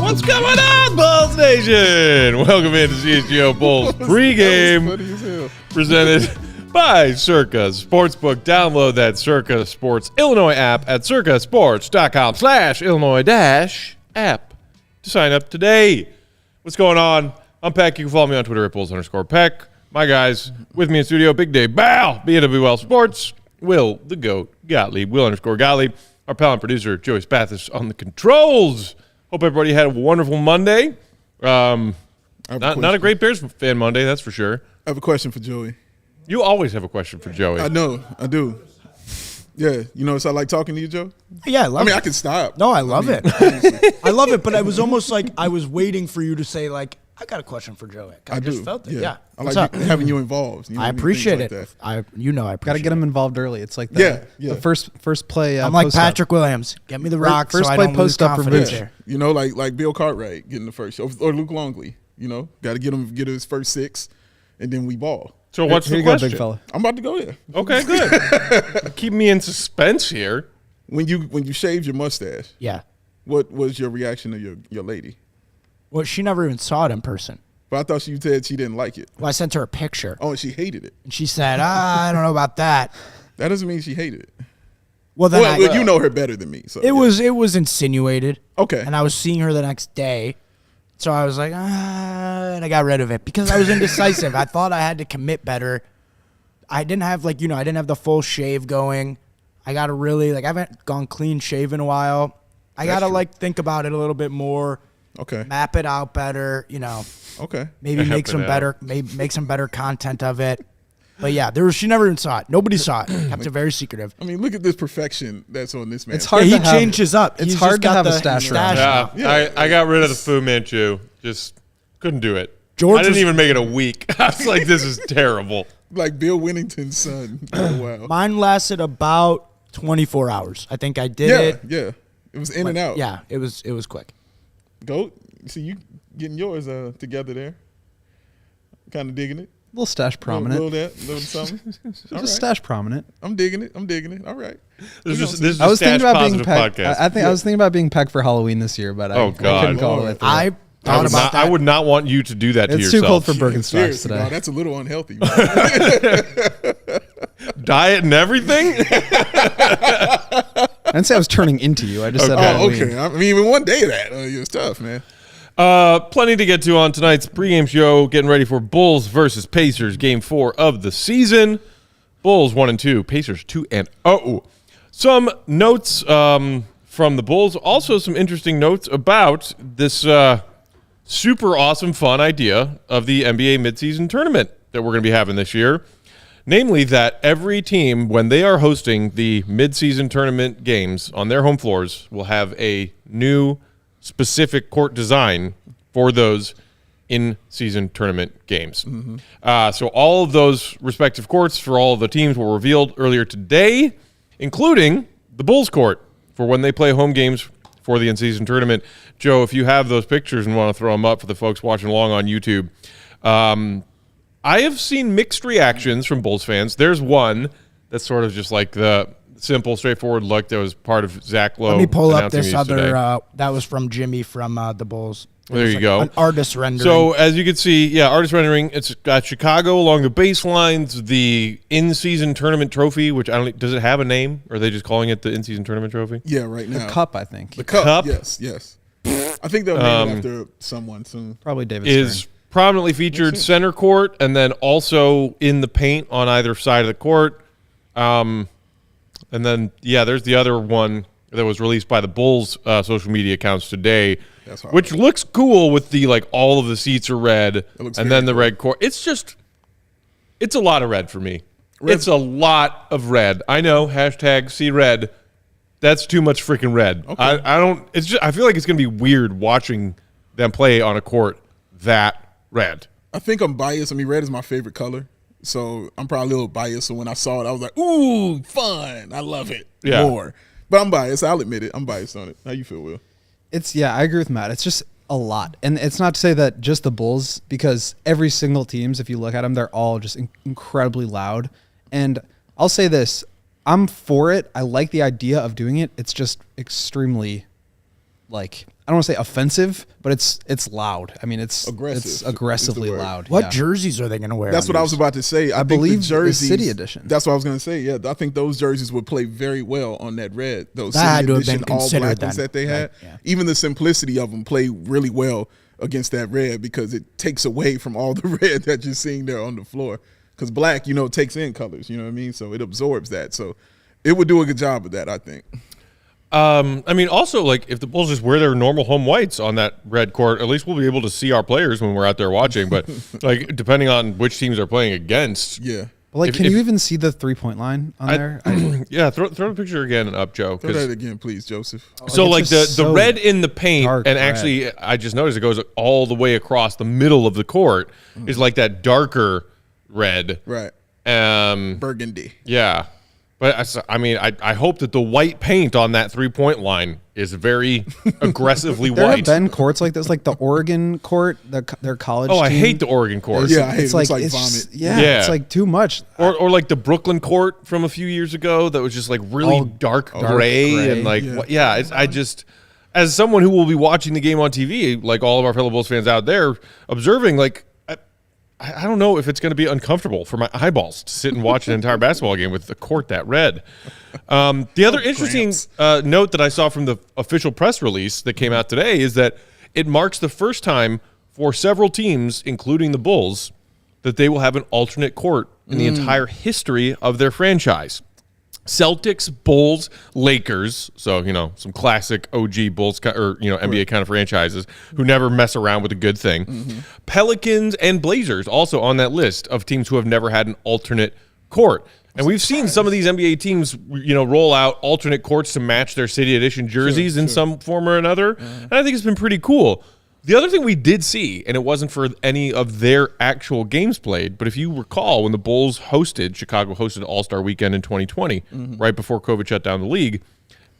What's going on, Bulls Nation? Welcome into CHGO Bulls pregame presented by Circa Sportsbook. Download that Circa Sports Illinois app at circasports.com/Illinois-app to sign up today. What's going on? I'm Peck. You can follow me on Twitter at Bulls_Peck. My guys with me in studio, Big Dave Bow, BNWL Sports, Will the Goat Gottlieb, Will_Gottlieb, our pal and producer, Joey Spathis on the controls. Hope everybody had a wonderful Monday. Not a great Bears fan Monday, that's for sure. I have a question for Joey. You always have a question for Joey. I know, I do. Yeah, you know, so I like talking to you, Joe. Yeah, I love it. I can stop. No, I love it. I love it, but it was almost like I was waiting for you to say, like, I got a question for Joey. I just felt it. Yeah. I like having you involved. You know, I appreciate it. I appreciate Got to get him involved early. It's like the first play. I'm like Patrick Williams. Get me the rock first so play I don't lose confidence here. You know, like Bill Cartwright getting the first, or Luke Longley. You know, got to get his first 6, and then we ball. So what's the question? Big fella. I'm about to go there. Okay, good. Keep me in suspense here. When you shaved your mustache, Yeah. what was your reaction to your lady? Well, she never even saw it in person. But I thought she said she didn't like it. Well, I sent her a picture. Oh, and she hated it. And she said, I don't know about that. That doesn't mean she hated it. Well, then you know her better than me. So it was insinuated. Okay. And I was seeing her the next day. So I was like, and I got rid of it because I was indecisive. I thought I had to commit better. I didn't have I didn't have the full shave going. I got to really, I haven't gone clean shave in a while. I got to think about it a little bit more. Okay. Map it out better, Okay. Maybe make some better content of it. But yeah, she never even saw it. Nobody saw it. Kept it very secretive. I mean, look at this perfection that's on this man. It's hard. He changes up. It's hard to have a stash around. Yeah. I got rid of the Fu Manchu. Just couldn't do it. George I didn't even make it a week. I was like, this is terrible. Like Bill Winnington's son. Oh, wow. Mine lasted about 24 hours. I think I did it. Yeah. It was in and out. Yeah, it was quick. Goat, see you getting yours together there. Kind of digging it. Little stash prominent. Little something. Just stash prominent. I'm digging it. All right. This is I was thinking about being podcast. Peck. I was thinking about being Peck for Halloween this year, but I couldn't go all the way through. I thought about that. I would not want you to do that to yourself. It's too cold for Birkenstocks today. No, that's a little unhealthy. Diet and everything? I didn't say I was turning into you. I just said Halloween. Okay. I mean, even one day of that, it's tough, man. Plenty to get to on tonight's pregame show. Getting ready for Bulls versus Pacers, Game 4 of the season. Bulls 1-2, Pacers 2-0. Some notes from the Bulls. Also, some interesting notes about this super awesome, fun idea of the NBA midseason tournament that we're going to be having this year. Namely, that every team, when they are hosting the midseason tournament games on their home floors, will have a new specific court design for those in-season tournament games. Mm-hmm. So all of those respective courts for all of the teams were revealed earlier today, including the Bulls court for when they play home games for the in-season tournament. Joe, if you have those pictures and want to throw them up for the folks watching along on YouTube, I have seen mixed reactions from Bulls fans. There's one that's sort of just like the simple, straightforward look that was part of Zach Lowe. Let me pull up this other. That was from Jimmy from the Bulls. There you go. An artist rendering. So as you can see, artist rendering. It's got Chicago along the baselines. The in-season tournament trophy, which does it have a name? Or are they just calling it the in-season tournament trophy? Yeah, right now. The cup, I think. The cup. Yes. I think they'll name it after someone soon. Probably David Stern. Prominently featured center court and then also in the paint on either side of the court. And then, there's the other one that was released by the Bulls social media accounts today, which looks cool with the, all of the seats are red and then the red court. It's a lot of red for me. It's a lot of red. I know. Hashtag see red. That's too much freaking red. Okay. I don't. It's just. I feel like it's gonna be weird watching them play on a court that red. I think I'm biased. I mean, red is my favorite color, so I'm probably a little biased. So when I saw it, I was like, "Ooh, fun! I love it more." But I'm biased. I'll admit it. I'm biased on it. How you feel, Will? I agree with Matt. It's just a lot. And it's not to say that just the Bulls, because every single teams, if you look at them, they're all just incredibly loud. And I'll say this, I'm for it. I like the idea of doing it. It's just extremely, like, I don't want to say offensive, but it's loud. I mean, it's aggressive. It's aggressively loud. What jerseys are they going to wear? That's what I was about to say. I believe the jerseys, City Edition. That's what I was going to say. Yeah, I think those jerseys would play very well on that red. Those That had City to have Edition been all considered black ones then. that they had. Right, yeah. Even the simplicity of them play really well against that red because it takes away from all the red that you're seeing there on the floor. Because black, takes in colors. You know what I mean? So it absorbs that. So it would do a good job of that, I think. I mean, also, like, if the Bulls just wear their normal home whites on that red court, at least we'll be able to see our players when we're out there watching. But, like, depending on which teams they're playing against. Yeah. But like, can you even see the 3-point line on there? Yeah, throw the picture again up, Joe. Throw that again, please, Joseph. So, like, the so red in the paint, dark and red. actually, I just noticed it goes all the way across the middle of the court, is like that darker red. Right. Burgundy. Yeah. But, I mean, I hope that the white paint on that 3-point line is very aggressively There have white. been courts like this, like the Oregon court, their college I team. hate the Oregon court. Yeah, I hate it. It's like it's vomit. just- Yeah. it's like too much. Or like the Brooklyn court from a few years ago that was just like really All dark dark gray gray. and like Yeah. I just, as someone who will be watching the game on TV, like all of our fellow Bulls fans out there observing, like I don't know if it's going to be uncomfortable for my eyeballs to sit and watch an entire basketball game with the court that red. The other interesting note that I saw from the official press release that came out today is that it marks the first time for several teams, including the Bulls, that they will have an alternate court in the entire history of their franchise. Celtics, Bulls, Lakers, so, some classic OG Bulls or, NBA kind of franchises who never mess around with a good thing. Pelicans and Blazers also on that list of teams who have never had an alternate court. And we've seen some of these NBA teams, roll out alternate courts to match their City Edition jerseys in some form or another. And I think it's been pretty cool. The other thing we did see, and it wasn't for any of their actual games played, but if you recall when the Bulls Chicago hosted All Star Weekend in 2020, right before COVID shut down the league,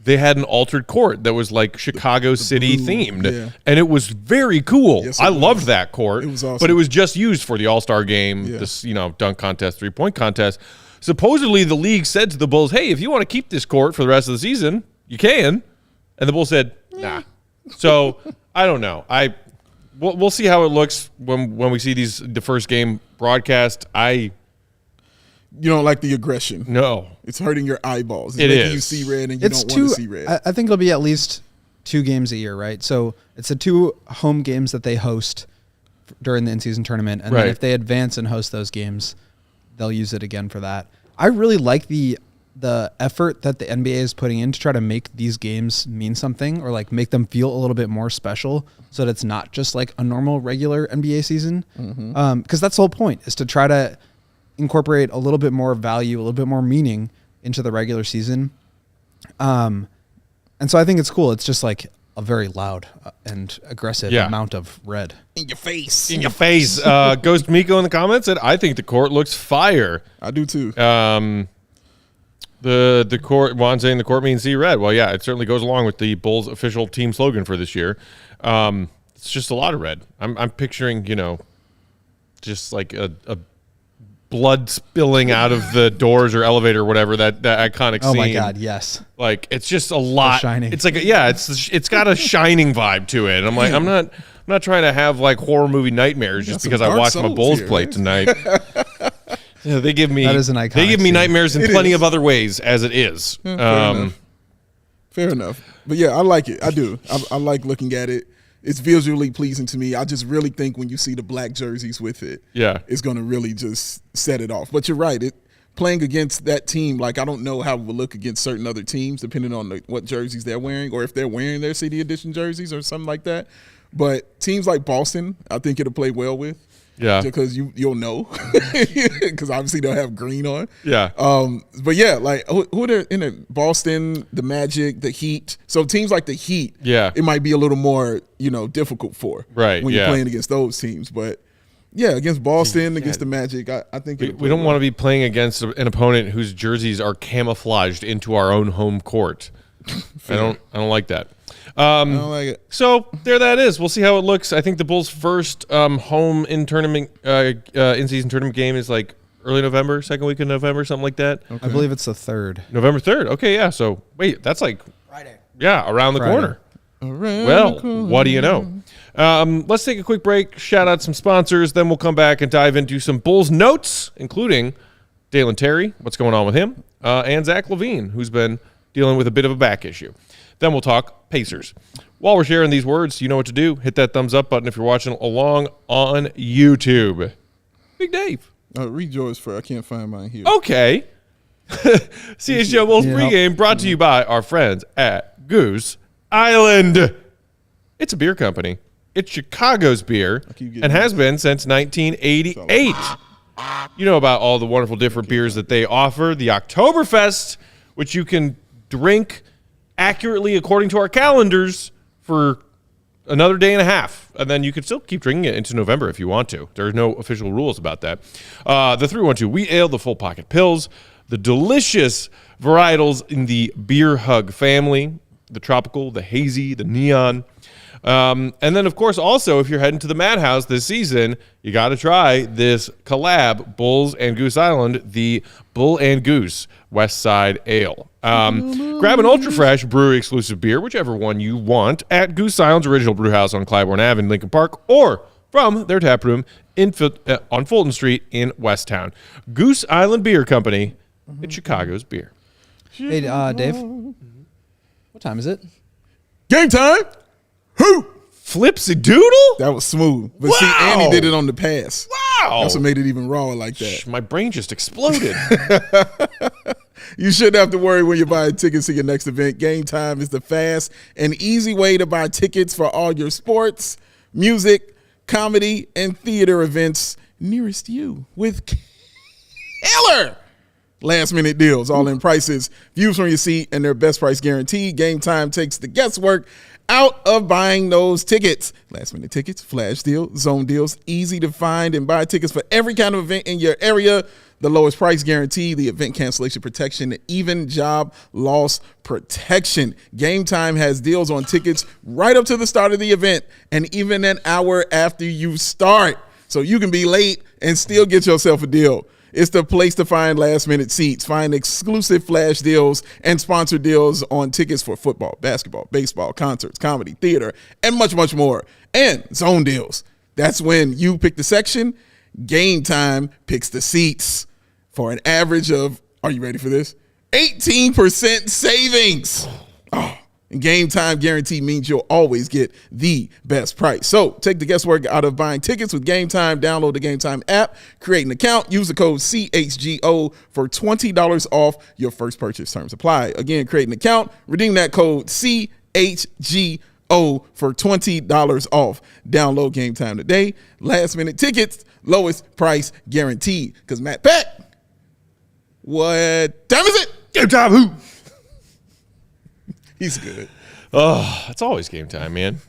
they had an altered court that was like Chicago City blue, themed. yeah. And it was very cool. Yes, it I was. loved that court. It was awesome. But it was just used for the All Star game, Yeah. this, dunk contest, 3-point contest. Supposedly the league said to the Bulls, hey, if you want to keep this court for the rest of the season, you can. And the Bulls said, nah. So I don't know. We'll see how it looks when we see the first game broadcast. You don't like the aggression. No. It's hurting your eyeballs. It's It making is. you see red and you It's don't want two. to see red. I think it'll be at least 2 games a year, right? So it's the 2 home games that they host during the in-season tournament, and Right. then if they advance and host those games, they'll use it again for that. I really like the effort that the NBA is putting in to try to make these games mean something or like make them feel a little bit more special so that it's not just like a normal regular NBA season. Because that's the whole point, is to try to incorporate a little bit more value, a little bit more meaning into the regular season. And so I think it's cool. It's just like a very loud and aggressive amount of red. In your face. In your face. Ghost Miko in the comments said, I think the court looks fire. I do too. The court, Juan saying the court means see red. Well, yeah, it certainly goes along with the Bulls official team slogan for this year. It's just a lot of red. I'm picturing, just like a blood spilling out of the doors or elevator or whatever, that iconic scene. Oh my God, yes. Like, it's just a lot. Shining. It's like, it's got a Shining vibe to it. I'm like, I'm not trying to have like horror movie nightmares just some because I dark watched my souls Bulls here, play man. tonight. Yeah, they give me That is an iconic They give me scene. nightmares in It plenty is. of other ways as it is. Fair enough. But yeah, I like it. I do. I like looking at it. It's visually pleasing to me. I just really think when you see the black jerseys with it, Yeah. it's going to really just set it off. But you're right. Playing against that team, like I don't know how it will look against certain other teams, depending on what jerseys they're wearing or if they're wearing their City Edition jerseys or something like that. But teams like Boston, I think it'll play well with. Yeah. Because you'll know. Because obviously they'll have green on. Yeah. But yeah, like who are in it? Boston, the Magic, the Heat. So teams like the Heat, Yeah. it might be a little more, difficult for. Right, When you're yeah. playing against those teams. But yeah, against Boston, against the Magic, I think We don't want to be playing against an opponent whose jerseys are camouflaged into our own home court. I don't like that. I don't like it. So there that is. We'll see how it looks. I think the Bulls' first home in season tournament game is like early November, second week of November, something like that. Okay. I believe it's the 3rd. November 3rd. Okay, yeah. So wait, that's like Friday. yeah, around the Friday. corner. Around Well, the corner. what do you know? Let's take a quick break, shout out some sponsors, then we'll come back and dive into some Bulls notes, including Dalonte Terry, what's going on with him, and Zach LaVine, who's been dealing with a bit of a back issue. Then we'll talk Pacers. While we're sharing these words, you know what to do. Hit that thumbs up button if you're watching along on YouTube. Big Dave. Read yours first. I can't find mine here. Okay. CHGO Bulls Yeah. pregame brought to you by our friends at Goose Island. It's a beer company. It's Chicago's beer keep getting and has been since 1988. You know about all the wonderful different beers that they offer. The Oktoberfest, which you can drink accurately according to our calendars for another day and a half. And then you can still keep drinking it into November if you want to. There are no official rules about that. The 312 Wheat Ale, the Full Pocket Pills, the delicious varietals in the Beer Hug family, the Tropical, the Hazy, the Neon. And then, of course, also, if you're heading to the Madhouse this season, you got to try this collab, Bulls and Goose Island, the Bull and Goose West Side Ale. Grab an ultra-fresh brewery-exclusive beer, whichever one you want, at Goose Island's original brew house on Clybourne Ave in Lincoln Park, or from their tap room on Fulton Street in Westtown. Goose Island Beer Company, it's Chicago's beer. Hey, Dave. What time is it? Game time. Who? Flipsy Doodle? That was smooth. But see, Wow. Andy did it on the pass. Wow. That's what made it even rawer like that. My brain just exploded. You shouldn't have to worry when you're buying tickets to your next event. Game Time is the fast and easy way to buy tickets for all your sports, music, comedy, and theater events nearest you with killer last-minute deals, all-in prices, views from your seat, and their best price guarantee. Game Time takes the guesswork out of buying those tickets. Last-minute tickets, flash deals, zone deals, easy to find and buy tickets for every kind of event in your area. The lowest price guarantee, the event cancellation protection, even job loss protection. Game Time has deals on tickets right up to the start of the event and even an hour after you start. So you can be late and still get yourself a deal. It's the place to find last-minute seats, find exclusive flash deals and sponsored deals on tickets for football, basketball, baseball, concerts, comedy, theater, and much, much more. And zone deals. That's when you pick the section, Game Time picks the seats for an average of, are you ready for this? 18% savings. Oh, and Game Time guarantee means you'll always get the best price. So take the guesswork out of buying tickets with Game Time. Download the Game Time app, create an account, use the code CHGO for $20 off your first purchase. Terms apply. Again, create an account, redeem that code CHGO for $20 off. Download Game Time today. Last minute tickets, lowest price guaranteed. Because Matt Pack, what time is it? Game time, who? He's good. Oh, it's always game time, man.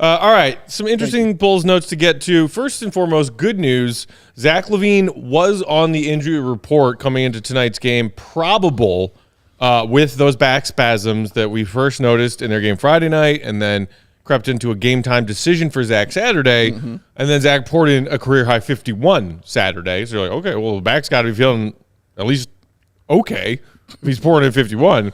All right, some interesting Bulls notes to get to. First and foremost, good news. Zach LaVine was on the injury report coming into tonight's game, probable with those back spasms that we first noticed in their game Friday night and then crept into a game time decision for Zach Saturday. And then Zach poured in a career-high 51 Saturday. So you're like, okay, well, the back's got to be feeling at least okay if he's pouring in 51.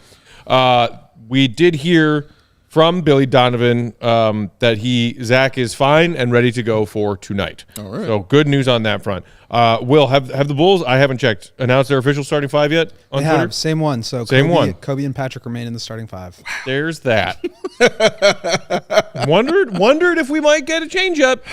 We did hear from Billy Donovan that Zach is fine and ready to go for tonight. All right. So good news on that front. Will, have the Bulls, I haven't checked, announced their official starting five yet on They Twitter? have, same one. So Same one. Kobe and Patrick remain in the starting five. There's that. Wondered if we might get a change up,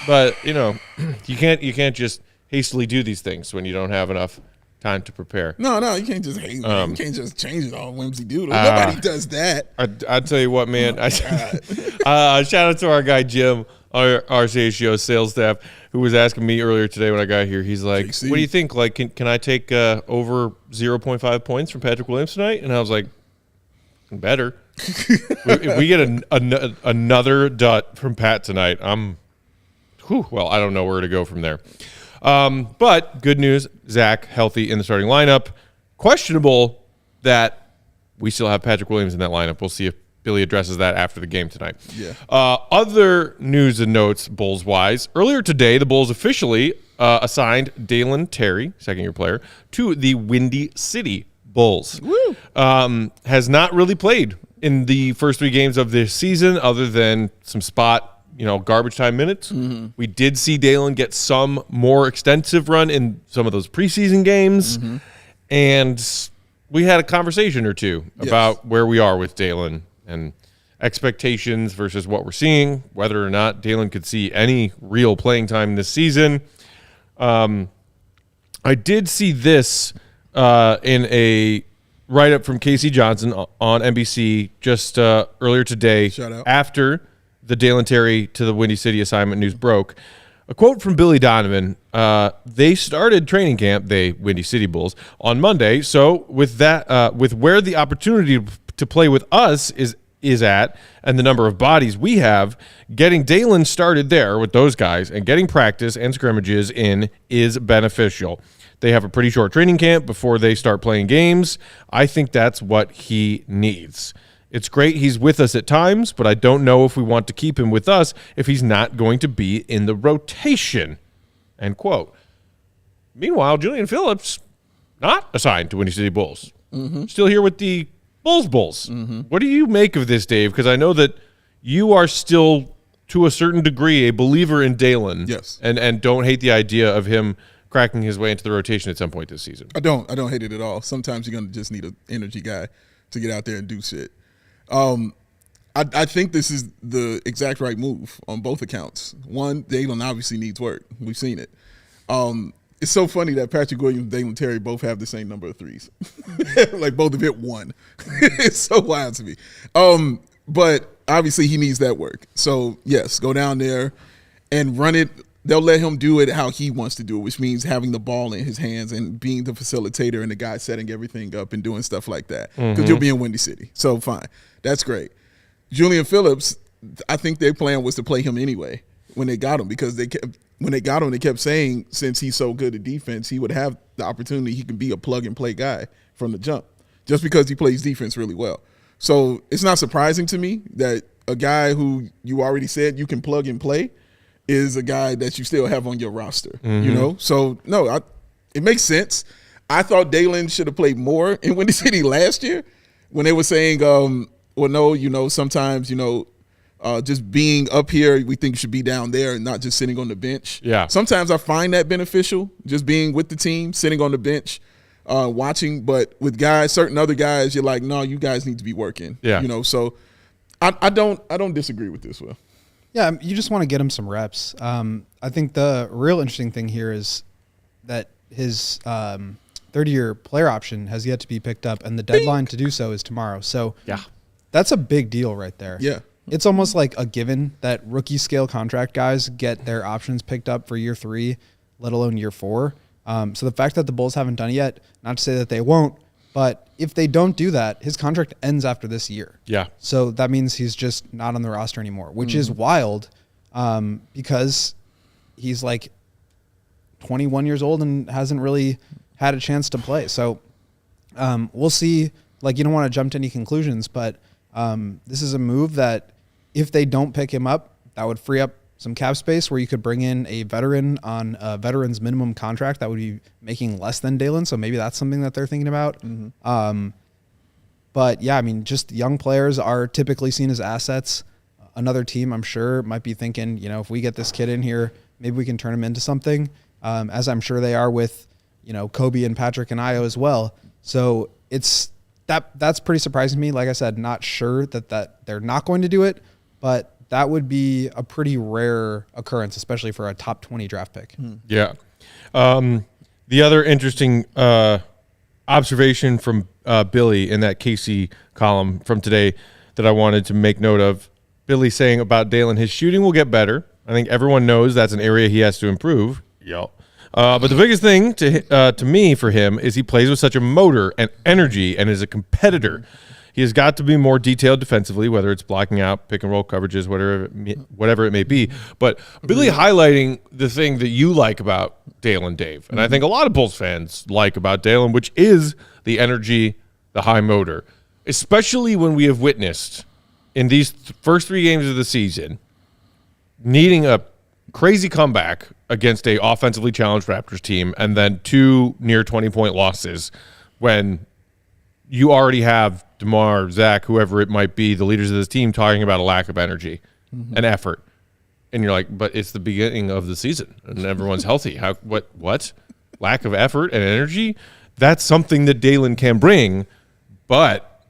but you can't just hastily do these things when you don't have enough time to prepare. No, you can't just hate. You can't just change it all whimsy doodle. Nobody does that. I'll tell you what, man. Shout out to our guy Jim our CHGO sales staff, who was asking me earlier today when I got here. He's like, JC. "What do you think? Like, can I take over 0.5 points from Patrick Williams tonight?" And I was like, "Better." If we get another dot from Pat tonight, well, I don't know where to go from there. But good news, Zach healthy in the starting lineup. Questionable that we still have Patrick Williams in that lineup. We'll see if Billy addresses that after the game tonight. Yeah. Other news and notes, Bulls-wise. Earlier today, the Bulls officially assigned Dalonte Terry, second-year player, to the Windy City Bulls. Woo. Has not really played in the first 3 games of this season other than some spot, garbage time minutes. Mm-hmm. We did see Dalon get some more extensive run in some of those preseason games. Mm-hmm. And we had a conversation or two about where we are with Dalon and expectations versus what we're seeing, whether or not Dalon could see any real playing time this season. I did see this in a write-up from Casey Johnson on NBC just earlier today. Shout out. After the Dalonte Terry to the Windy City assignment news broke. A quote from Billy Donovan. They started training camp, Windy City Bulls, on Monday. So with that, with where the opportunity to play with us is at, and the number of bodies we have, getting Dalon started there with those guys and getting practice and scrimmages in is beneficial. They have a pretty short training camp before they start playing games. I think that's what he needs. It's great he's with us at times, but I don't know if we want to keep him with us if he's not going to be in the rotation, end quote. Meanwhile, Julian Phillips, not assigned to Windy City Bulls. Mm-hmm. Still here with the Bulls. Mm-hmm. What do you make of this, Dave? Because I know that you are still, to a certain degree, a believer in Dalon. Yes. And don't hate the idea of him cracking his way into the rotation at some point this season. I don't hate it at all. Sometimes you're going to just need an energy guy to get out there and do shit. I think this is the exact right move on both accounts. One, Dalon obviously needs work. We've seen it. It's so funny that Patrick Williams and Dalonte Terry both have the same number of threes. Like both have hit 1. It's so wild to me. But obviously he needs that work. So yes, go down there and run it. They'll let him do it how he wants to do it, which means having the ball in his hands and being the facilitator and the guy setting everything up and doing stuff like that. Because you'll be in Windy City. So fine. That's great. Julian Phillips, I think their plan was to play him anyway when they got him, because they kept saying since he's so good at defense, he would have the opportunity. He can be a plug-and-play guy from the jump just because he plays defense really well. So it's not surprising to me that a guy who you already said you can plug and play is a guy that you still have on your roster, So, no, it makes sense. I thought Dalon should have played more in Windy City last year when they were saying, sometimes, just being up here, we think you should be down there and not just sitting on the bench. Yeah. Sometimes I find that beneficial, just being with the team, sitting on the bench, watching. But with certain other guys, you're like, no, you guys need to be working. Yeah. So I don't disagree with this, Will. Yeah, you just want to get him some reps. I think the real interesting thing here is that his third-year player option has yet to be picked up, and the deadline to do so is tomorrow. So that's a big deal right there. Yeah. It's almost like a given that rookie-scale contract guys get their options picked up for year 3, let alone year 4. So the fact that the Bulls haven't done it yet, not to say that they won't, but if they don't do that, his contract ends after this year. Yeah. So that means he's just not on the roster anymore, which is wild because he's like 21 years old and hasn't really had a chance to play. So we'll see. Like, you don't want to jump to any conclusions, but this is a move that if they don't pick him up, that would free up some cap space where you could bring in a veteran on a veteran's minimum contract that would be making less than Dalon. So maybe that's something that they're thinking about. But yeah, I mean, just young players are typically seen as assets. Another team, I'm sure, might be thinking, if we get this kid in here, maybe we can turn him into something, as I'm sure they are with, Kobe and Patrick and Io as well. So that's pretty surprising to me. Like I said, not sure that they're not going to do it, but that would be a pretty rare occurrence, especially for a top 20 draft pick. Yeah. The other interesting observation from Billy in that Casey column from today that I wanted to make note of, Billy saying about Dalon, his shooting will get better. I think everyone knows that's an area he has to improve. Yep. But the biggest thing to me for him is he plays with such a motor and energy and is a competitor. He has got to be more detailed defensively, whether it's blocking out, pick and roll coverages, whatever it may be. But Billy highlighting the thing that you like about Dalen Dave, and I think a lot of Bulls fans like about Dalen, which is the energy, the high motor, especially when we have witnessed in these first 3 games of the season needing a crazy comeback against a offensively challenged Raptors team and then 2 near 20-point losses when you already have DeMar, Zach, whoever it might be, the leaders of this team talking about a lack of energy and effort. And you're like, but it's the beginning of the season and everyone's healthy. What? Lack of effort and energy? That's something that Dalen can bring, but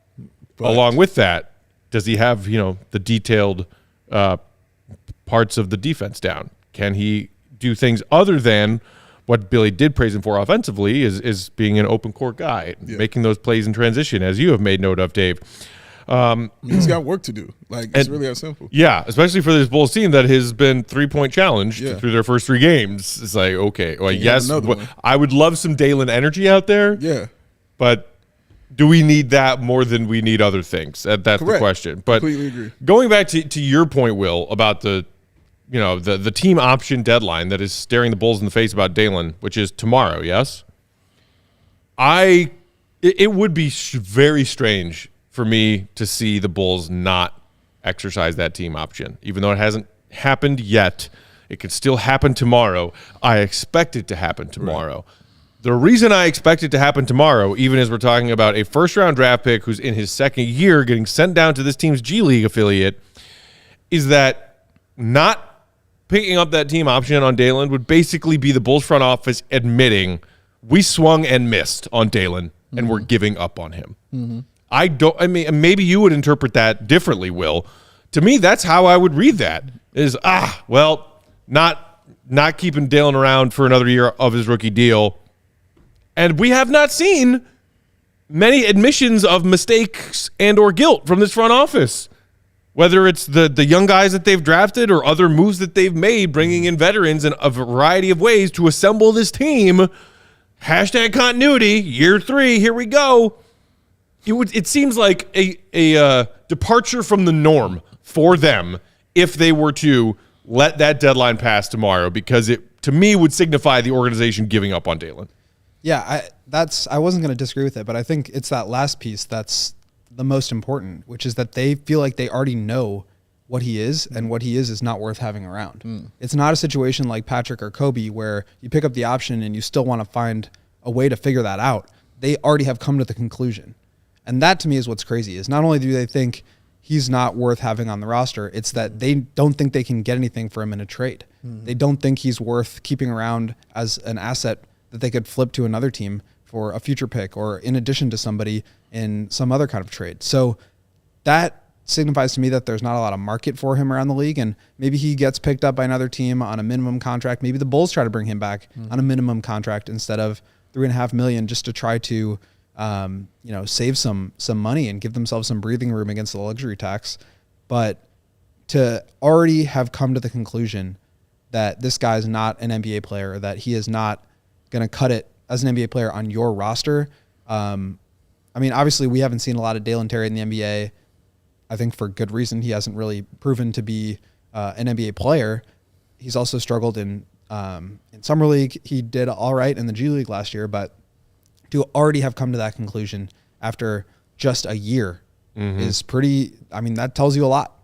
along with that, does he have, the detailed parts of the defense down? Can he do things other than what Billy did praise him for offensively is being an open court guy, making those plays in transition, as you have made note of, Dave. He's got work to do. It's really that simple. Yeah, especially for this Bulls team that has been 3-point challenged through their first 3 games. It's like, okay, well, yes, I would love some Dalen energy out there. Yeah. But do we need that more than we need other things? That's Correct. The question. But completely agree. Going back to your point, Will, about the team option deadline that is staring the Bulls in the face about Dalen, which is tomorrow, yes? It would be very strange for me to see the Bulls not exercise that team option. Even though it hasn't happened yet, it could still happen tomorrow. I expect it to happen tomorrow. Right. The reason I expect it to happen tomorrow, even as we're talking about a first-round draft pick who's in his second year getting sent down to this team's G League affiliate, is that not picking up that team option on Dalen would basically be the Bulls front office admitting we swung and missed on Dalen and we're giving up on him. Mm-hmm. Maybe you would interpret that differently, Will. To me, that's how I would read that. Is not keeping Dalen around for another year of his rookie deal. And we have not seen many admissions of mistakes and or guilt from this front office. Whether it's the young guys that they've drafted or other moves that they've made, bringing in veterans in a variety of ways to assemble this team. Hashtag continuity, year 3, here we go. It seems like a departure from the norm for them if they were to let that deadline pass tomorrow, because it, to me, would signify the organization giving up on Dalen. Yeah, I wasn't going to disagree with it, but I think it's that last piece that's the most important, which is that they feel like they already know what he is, and what he is not worth having around. It's not a situation like Patrick or Kobe where you pick up the option and you still want to find a way to figure that out. They already have come to the conclusion. And that to me is what's crazy, is not only do they think he's not worth having on the roster, it's that they don't think they can get anything for him in a trade. They don't think he's worth keeping around as an asset that they could flip to another team for a future pick or in addition to somebody in some other kind of trade. So that signifies to me that there's not a lot of market for him around the league, and maybe he gets picked up by another team on a minimum contract. Maybe the Bulls try to bring him back on a minimum contract instead of $3.5 million just to try to save some money and give themselves some breathing room against the luxury tax. But to already have come to the conclusion that this guy is not an NBA player, or that he is not going to cut it as an NBA player on your roster. Obviously we haven't seen a lot of Dalonte Terry in the NBA. I think for good reason. He hasn't really proven to be an NBA player. He's also struggled in summer league. He did all right in the G League last year, but to already have come to that conclusion after just a year is pretty, that tells you a lot.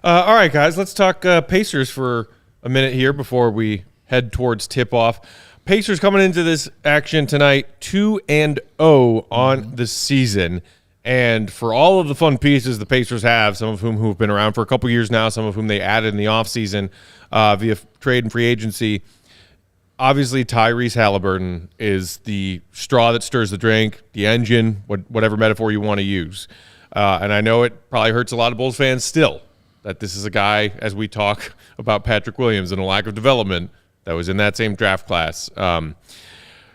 All right, guys, let's talk Pacers for a minute here before we head towards tip-off. Pacers coming into this action tonight 2-0 on the season. And for all of the fun pieces the Pacers have, some of whom who've been around for a couple years now, some of whom they added in the offseason via trade and free agency, obviously Tyrese Haliburton is the straw that stirs the drink, the engine, whatever metaphor you want to use. And I know it probably hurts a lot of Bulls fans still that this is a guy, as we talk about Patrick Williams and a lack of development, that was in that same draft class. Tyrese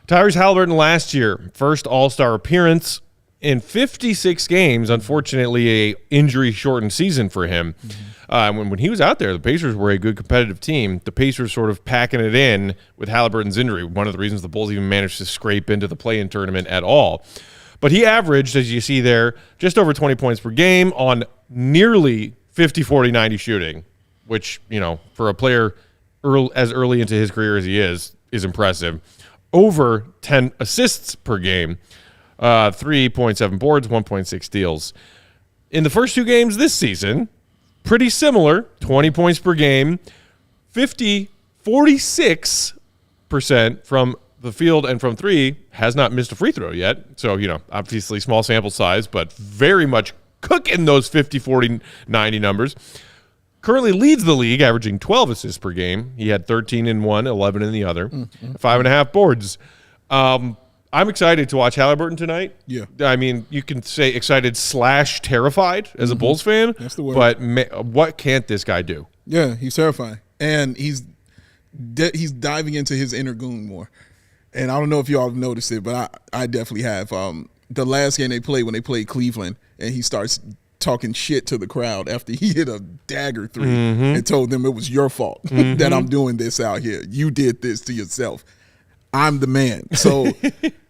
Haliburton last year, first All Star appearance, in 56 games, unfortunately, a injury-shortened season for him. When he was out there, the Pacers were a good competitive team. The Pacers sort of packing it in with Haliburton's injury, one of the reasons the Bulls even managed to scrape into the play-in tournament at all. But he averaged, as you see there, just over 20 points per game on nearly 50, 40, 90 shooting, which, for a player as early into his career as he is impressive. Over 10 assists per game. 3.7 boards, 1.6 steals. In the first 2 games this season, pretty similar, 20 points per game, 46% from the field and from 3, has not missed a free throw yet. So, obviously small sample size, but very much cooking those 50, 40, 90 numbers. Currently leads the league, averaging 12 assists per game. He had 13 in one, 11 in the other, 5.5 boards. I'm excited to watch Haliburton tonight. Yeah. I mean, you can say excited / terrified as a Bulls fan. That's the word. But what can't this guy do? Yeah, he's terrifying. And he's diving into his inner goon more. And I don't know if y'all have noticed it, but I definitely have. The last game they played, when they played Cleveland, and he starts talking shit to the crowd after he hit a dagger 3 and told them it was your fault that I'm doing this out here. You did this to yourself. I'm the man. So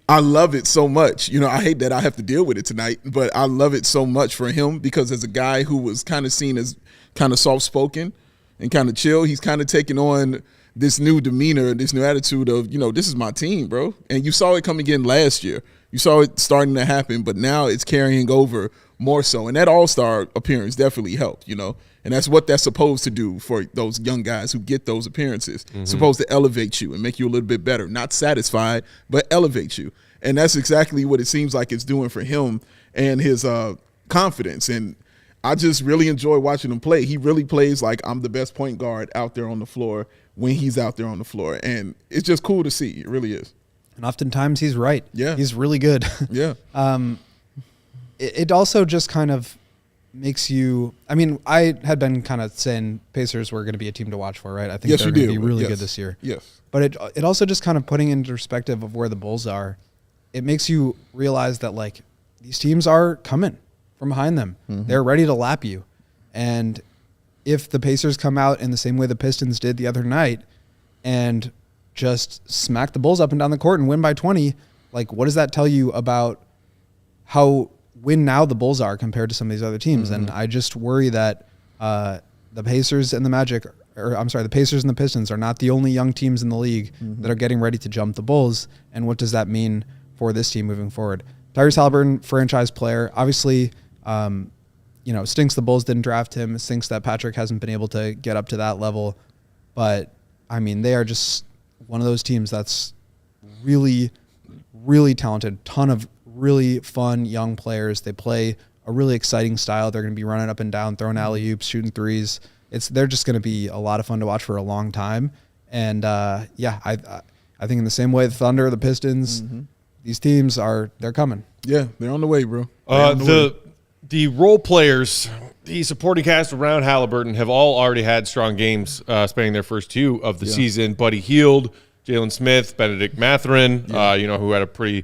I love it so much. I hate that I have to deal with it tonight, but I love it so much for him, because as a guy who was kind of seen as kind of soft-spoken and kind of chill, he's kind of taking on this new demeanor, this new attitude of, this is my team, bro. And you saw it come again last year. You saw it starting to happen, but now it's carrying over more so. And that All-Star appearance definitely helped, And that's what that's supposed to do for those young guys who get those appearances. Supposed to elevate you and make you a little bit better. Not satisfied, but elevate you. And that's exactly what it seems like it's doing for him and his confidence. And I just really enjoy watching him play. He really plays like I'm the best point guard out there on the floor when he's out there on the floor. And it's just cool to see. It really is. And oftentimes he's right. Yeah. He's really good. Yeah. It also just kind of makes you – I mean, I had been kind of saying Pacers were going to be a team to watch for, right? I think Yes, they're you going to did. be really Yes. good this year. Yes. But it also just kind of putting into perspective of where the Bulls are, it makes you realize that, like, these teams are coming from behind them. They're ready to lap you. And if the Pacers come out in the same way the Pistons did the other night and just smack the Bulls up and down the court and win by 20, like, what does that tell you about how win now the Bulls are compared to some of these other teams? And I just worry that the Pacers and the the Pacers and the Pistons are not the only young teams in the league that are getting ready to jump the Bulls. And what does that mean for this team moving forward? Tyrese Haliburton, franchise player, obviously, stinks the Bulls didn't draft him. It stinks that Patrick hasn't been able to get up to that level. But, I mean, they are just one of those teams that's really, really talented. Ton of really fun young players. They play a really exciting style. They're going to be running up and down, throwing alley-oops, shooting threes. They're just going to be a lot of fun to watch for a long time. And, I think in the same way the Thunder, the Pistons, these teams they're coming. Yeah, they're on the way, bro. The role players, the supporting cast around Haliburton have all already had strong games spanning their first 2 of the season. Buddy Hield, Jalen Smith, Benedict Mathurin, who had a pretty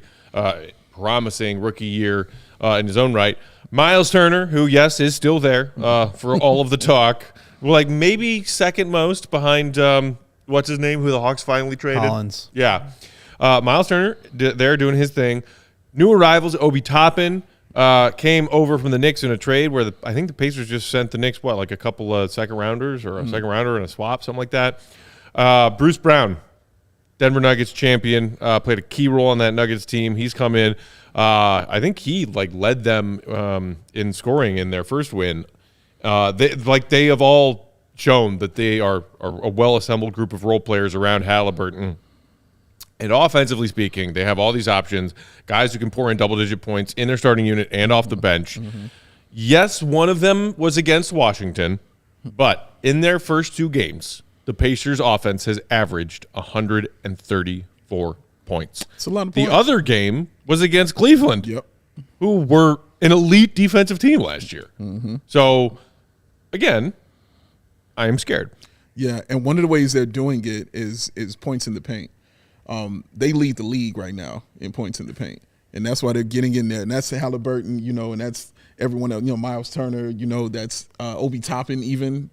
promising rookie year in his own right. Miles Turner, who, yes, is still there for all of the talk. Like maybe second most behind, what's his name, who the Hawks finally traded? Collins. Yeah. Miles Turner, they're doing his thing. New arrivals, Obi Toppin, came over from the Knicks in a trade where I think the Pacers just sent the Knicks, like a couple of second rounders or a second rounder and a swap, something like that. Bruce Brown, Denver Nuggets champion, played a key role on that Nuggets team. He's come in. I think he led them in scoring in their first win. They have all shown that they are a well-assembled group of role players around Haliburton. And offensively speaking, they have all these options, guys who can pour in double-digit points in their starting unit and off the bench. Yes, one of them was against Washington, but in their first 2 games, the Pacers' offense has averaged 134 points. It's a lot of The points. other game was against Cleveland, who were an elite defensive team last year. So, again, I am scared. Yeah, and one of the ways they're doing it is points in the paint. They lead the league right now in points in the paint. And that's why they're getting in there. And that's Haliburton, and that's everyone else, Miles Turner, that's Obi Toppin even,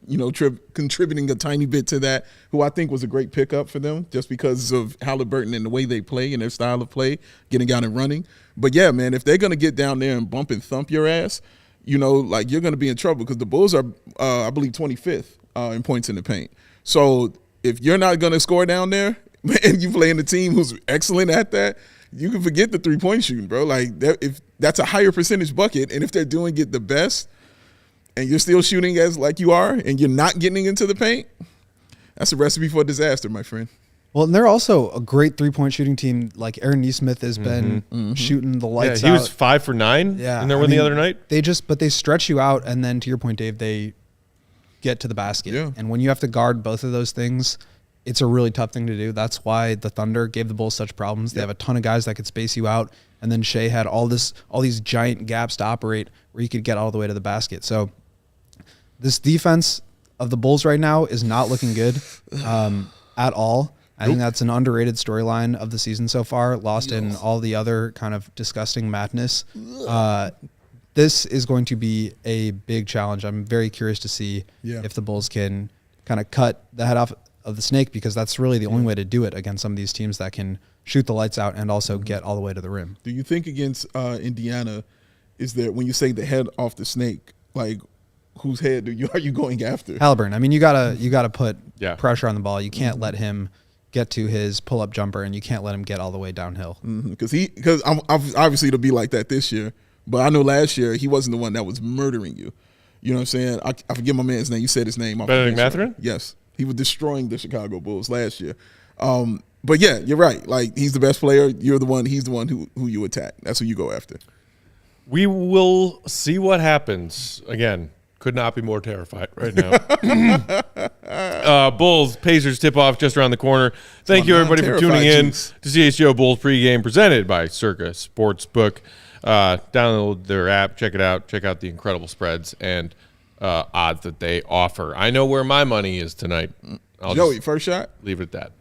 contributing a tiny bit to that, who I think was a great pickup for them just because of Haliburton and the way they play and their style of play, getting out and running. But yeah, man, if they're going to get down there and bump and thump your ass, you're going to be in trouble because the Bulls are, I believe, 25th in points in the paint. So if you're not going to score down there and you play in a team who's excellent at that, you can forget the three-point shooting, bro. Like, if that's a higher percentage bucket, and if they're doing it the best, and you're still shooting as like you are, and you're not getting into the paint, that's a recipe for disaster, my friend. Well, and they're also a great three-point shooting team. Like Aaron Nesmith has been shooting the lights out. He was 5 for 9 in there the other night. But they stretch you out, and then to your point, Dave, they get to the basket. Yeah. And when you have to guard both of those things, it's a really tough thing to do. That's why the Thunder gave the Bulls such problems. They have a ton of guys that could space you out, and then Shea had all these giant gaps to operate where you could get all the way to the basket. So this defense of the Bulls right now is not looking good at all. I think that's an underrated storyline of the season so far, lost in all the other kind of disgusting madness. This is going to be a big challenge. I'm very curious to see if the Bulls can kind of cut the head off of the snake, because that's really the only way to do it against some of these teams that can shoot the lights out and also get all the way to the rim. Do you think against Indiana, is there, when you say the head off the snake, like whose head are you going after? Haliburton. I mean, you gotta put pressure on the ball. You can't let him get to his pull-up jumper, and you can't let him get all the way downhill. Because obviously it'll be like that this year. But I know last year he wasn't the one that was murdering you. You know what I'm saying? I forget my man's name. You said his name. Benedict Mathurin? Yes. He was destroying the Chicago Bulls last year. But yeah, you're right. Like, he's the best player. He's the one who you attack. That's who you go after. We will see what happens. Again, could not be more terrified right now. Bulls, Pacers tip-off just around the corner. Thank you, everybody, for tuning in to CHGO Bulls pregame presented by Circa Sportsbook. Download their app, check it out, check out the incredible spreads and odds that they offer. I know where my money is tonight. Joey, first shot? Leave it at that.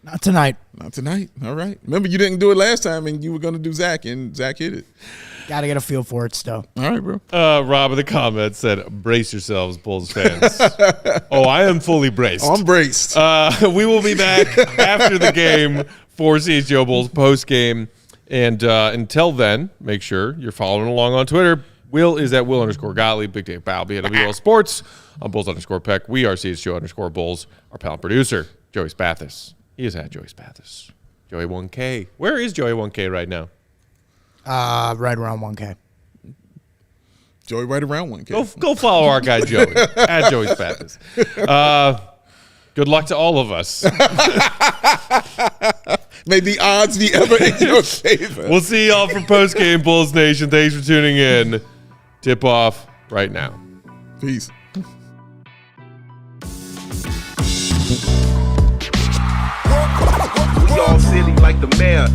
Not tonight. Not tonight. All right. Remember, you didn't do it last time, and you were going to do Zach, and Zach hit it. Got to get a feel for it still. All right, bro. Rob in the comments said, brace yourselves, Bulls fans. I am fully braced. I'm braced. We will be back after the game for CHGO Bulls post-game. And until then, make sure you're following along on Twitter. Will is at Will_Gottlieb, Big Dave Balby at WL Sports, on Bulls_Peck. We are CHGO_Bulls. Our pal and producer, Joey Spathis. He is at Joey Spathis. Joey 1K. Where is Joey 1K right now? Right around 1K. Joey right around 1K. Go follow our guy Joey at Joey Spathis. Good luck to all of us. May the odds be ever in your favor. We'll see y'all for post-game, Bulls Nation. Thanks for tuning in. Tip off right now. Peace. We all silly like the mayor.